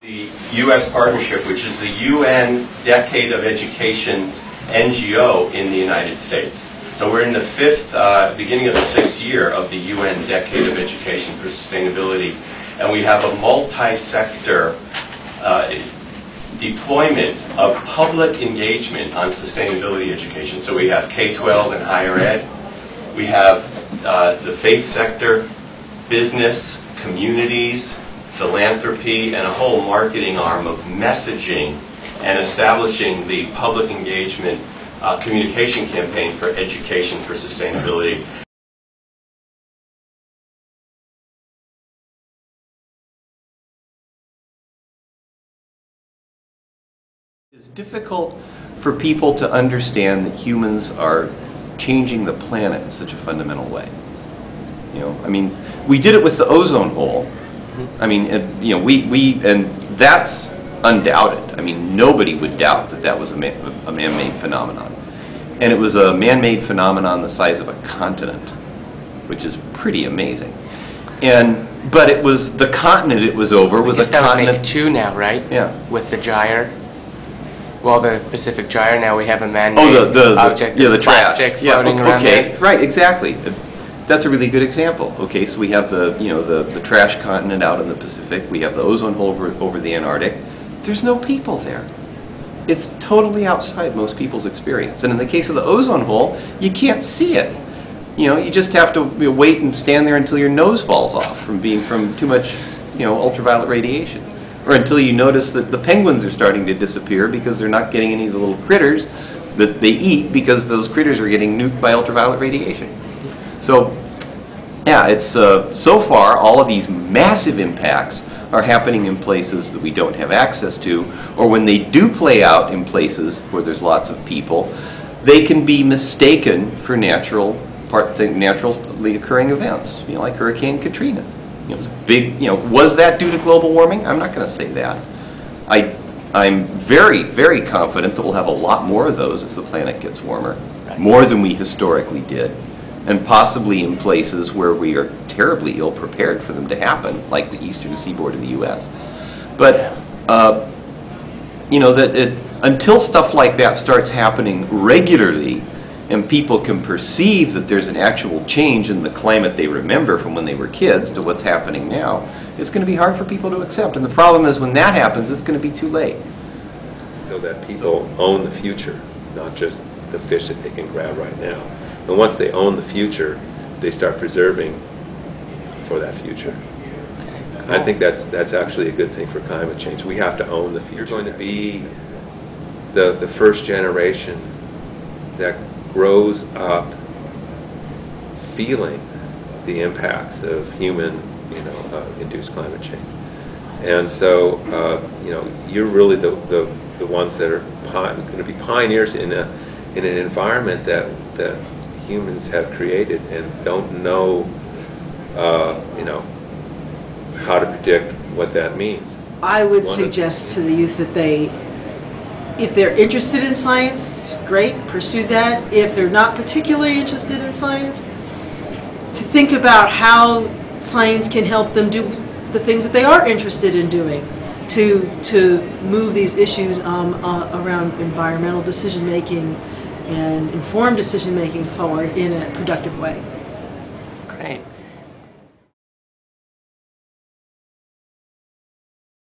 The U.S. partnership, which is the UN Decade of Education NGO in the United States. So we're in the beginning of the sixth year of the UN Decade of Education for Sustainability, and we have a multi-sector deployment of public engagement on sustainability education. So we have K-12 and higher ed. We have the faith sector, business, communities, philanthropy, and a whole marketing arm of messaging and establishing the public engagement communication campaign for education for sustainability. It's difficult for people to understand that humans are changing the planet in such a fundamental way. You know, I mean, we did it with the ozone hole. I mean, and that's undoubted. I mean, nobody would doubt that that was a man-made phenomenon. And it was a man-made phenomenon the size of a continent, which is pretty amazing. But it was, the continent it was over was a continent. That would make two now, right? Yeah. With the gyre. Well, the Pacific Gyre, now we have a man-made object, the plastic trash floating around there. Right, exactly. That's a really good example. Okay, so we have the trash continent out in the Pacific. We have the ozone hole over the Antarctic. There's no people there. It's totally outside most people's experience. And in the case of the ozone hole, you can't see it. You know, you just have to wait and stand there until your nose falls off from too much, ultraviolet radiation, or until you notice that the penguins are starting to disappear because they're not getting any of the little critters that they eat because those critters are getting nuked by ultraviolet radiation. So, yeah, it's so far all of these massive impacts are happening in places that we don't have access to, or when they do play out in places where there's lots of people, they can be mistaken for naturally occurring events, like Hurricane Katrina. It was big, was that due to global warming? I'm not going to say that. I'm very, very confident that we'll have a lot more of those if the planet gets warmer, more than we historically did. And possibly in places where we are terribly ill prepared for them to happen, like the eastern seaboard of the U.S. But, until stuff like that starts happening regularly and people can perceive that there's an actual change in the climate they remember from when they were kids to what's happening now, it's going to be hard for people to accept. And the problem is when that happens, it's going to be too late. So that people own the future, not just the fish that they can grab right now. And once they own the future, they start preserving for that future. Cool. I think that's actually a good thing for climate change. We have to own the future. You're going to be the first generation that grows up feeling the impacts of human, induced climate change. And so, you're really the ones that are going to be pioneers in an environment that humans have created and don't know, how to predict what that means. I would suggest to the youth that if they're interested in science, great, pursue that. If they're not particularly interested in science, to think about how science can help them do the things that they are interested in doing to move these issues around environmental decision-making and informed decision-making forward in a productive way. Great.